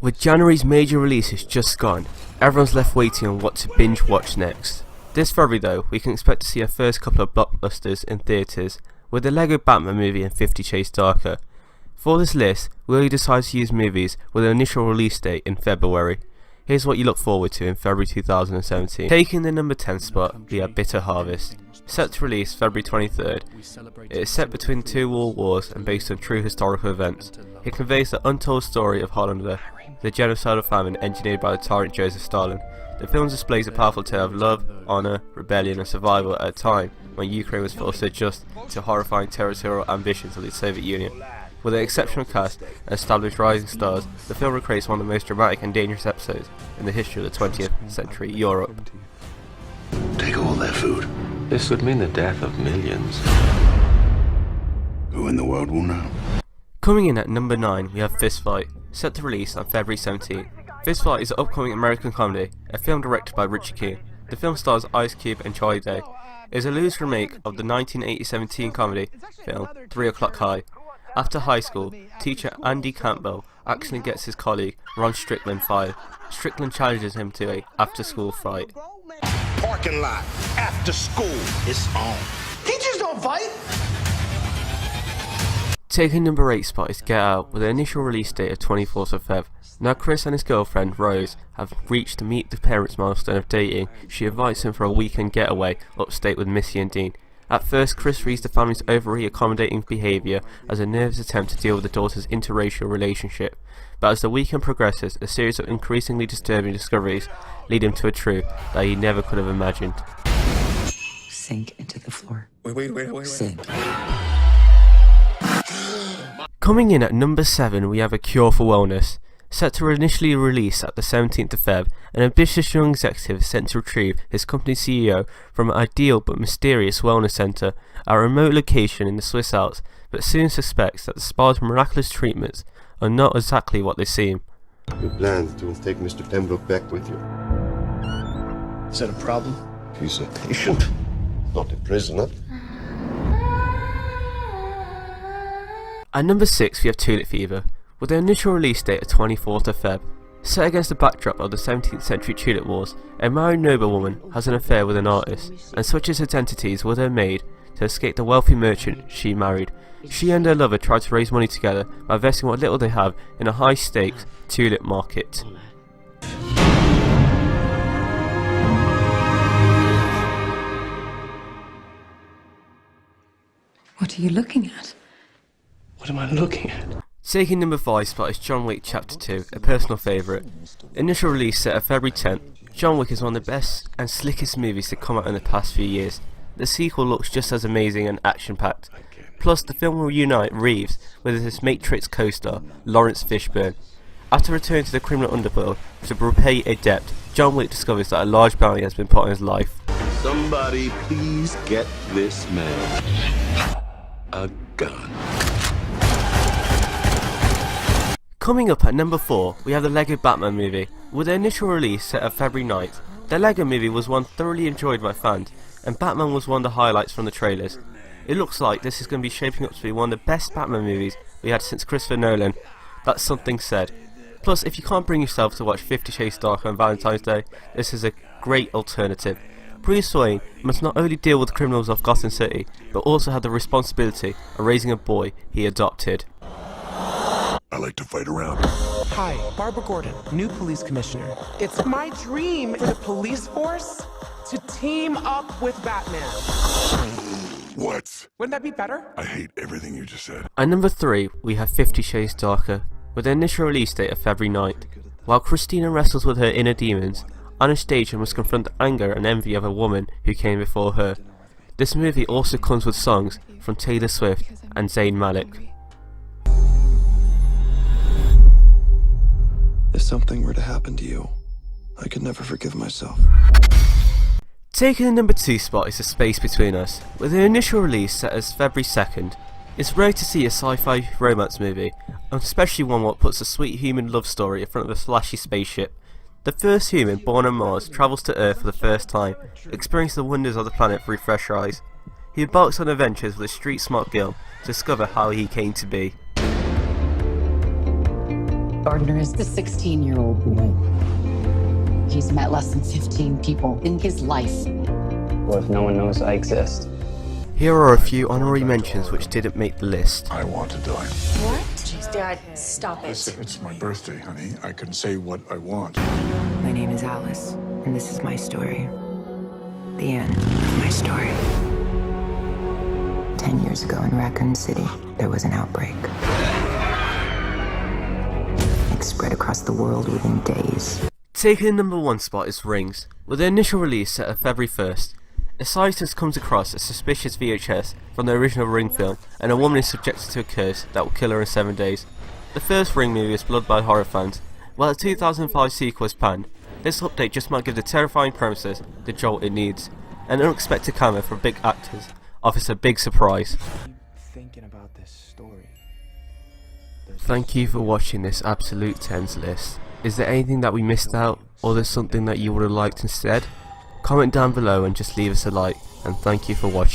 With January's major releases just gone, everyone's left waiting on what to binge watch next. This February though, we can expect to see our first couple of blockbusters in theatres, with the Lego Batman movie and 50 Shades Darker. For this list, we only decided to use movies with an initial release date in February. Here's what you look forward to in February 2017. Taking the number 10 spot, we have Bitter Harvest. Set to release February 23rd, it is set between two world wars and based on true historical events. It conveys the untold story of Hollander, the genocidal famine engineered by the tyrant Joseph Stalin. The film displays a powerful tale of love, honour, rebellion and survival at a time when Ukraine was forced to adjust to horrifying territorial ambitions of the Soviet Union. With an exceptional cast and established rising stars, the film recreates one of the most dramatic and dangerous episodes in the history of the 20th century Europe. Take all their food. This would mean the death of millions. Who in the world will know? Coming in at number 9, we have Fist Fight, set to release on February 17th. Fist Fight is an upcoming American comedy, a film directed by Richard Keene. The film stars Ice Cube and Charlie Day. It is a loose remake of the 1987 teen comedy film 3 O'Clock High. After high school, teacher Andy Campbell accidentally gets his colleague Ron Strickland fired. Strickland challenges him to a after-school fight. Parking lot, after school, it's on. Teachers don't fight! Taking number 8 spot is Get Out, with an initial release date of 24th of Feb. Now Chris and his girlfriend, Rose, have reached the meet the parents milestone of dating. She invites him for a weekend getaway upstate with Missy and Dean. At first, Chris reads the family's overly accommodating behaviour as a nervous attempt to deal with the daughter's interracial relationship. But as the weekend progresses, a series of increasingly disturbing discoveries lead him to a truth that he never could have imagined. Sink into the floor. Wait. Sink. Coming in at number 7, we have A Cure for Wellness. Set to initially release at the 17th of Feb, an ambitious young executive is sent to retrieve his company's CEO from an ideal but mysterious wellness centre at a remote location in the Swiss Alps, but soon suspects that the spa's miraculous treatments are not exactly what they seem. You plan to take Mr. Pembroke back with you. Is that a problem? He's a patient, not a prisoner. At number 6, we have Tulip Fever, with an initial release date of 24th of Feb. Set against the backdrop of the 17th century Tulip Wars, a married noblewoman has an affair with an artist and switches identities with her maid to escape the wealthy merchant she married. She and her lover try to raise money together by investing what little they have in a high-stakes tulip market. What are you looking at? What am I looking at? Taking number 5 spot is John Wick Chapter 2, a personal favourite. Initial release set of February 10th, John Wick is one of the best and slickest movies to come out in the past few years. The sequel looks just as amazing and action-packed. Plus, the film will reunite Reeves with his Matrix co-star, Lawrence Fishburne. After returning to the criminal underworld to repay a debt, John Wick discovers that a large bounty has been put on his life. Somebody please get this man a gun. Coming up at number 4, we have the Lego Batman movie. With the initial release set of February 9th, the Lego movie was one thoroughly enjoyed by fans, and Batman was one of the highlights from the trailers. It looks like this is going to be shaping up to be one of the best Batman movies we had since Christopher Nolan. That's something said. Plus, if you can't bring yourself to watch 50 Shades Darker on Valentine's Day, this is a great alternative. Bruce Wayne must not only deal with the criminals of Gotham City, but also have the responsibility of raising a boy he adopted. I like to fight around. Hi, Barbara Gordon, new police commissioner. It's my dream for the police force to team up with Batman. What? Wouldn't that be better? I hate everything you just said. At number 3, we have 50 Shades Darker, with an initial release date of February 9th. While Christina wrestles with her inner demons, Anastasia must confront the anger and envy of a woman who came before her. This movie also comes with songs from Taylor Swift and Zayn Malik. If something were to happen to you, I could never forgive myself. Taking the number 2 spot is The Space Between Us. With an initial release set as February 2nd, it's rare to see a sci-fi romance movie, and especially one that puts a sweet human love story in front of a flashy spaceship. The first human born on Mars travels to Earth for the first time, experiencing the wonders of the planet through fresh eyes. He embarks on adventures with a street-smart girl to discover how he came to be. Gardner is the 16-year-old boy. He's met less than 15 people in his life. What if no one knows I exist? Here are a few honorary mentions which didn't make the list. I want to die. What? Dad, stop it. Listen, it's my birthday, honey. I can say what I want. My name is Alice, and this is my story. The end of my story. 10 years ago in Raccoon City, there was an outbreak. It spread across the world within days. Taking the number 1 spot is Rings. With the initial release set of February 1st, a scientist comes across a suspicious VHS from the original Ring film, and a woman is subjected to a curse that will kill her in 7 days. The first Ring movie is beloved by horror fans. While a 2005 sequel is planned, this update just might give the terrifying premises the jolt it needs. An unexpected cameo from big actors offers a big surprise. Thinking about this story. Thank you for watching this absolute tens list. Is there anything that we missed out, or there's something that you would have liked instead? Comment down below and just leave us a like, and thank you for watching.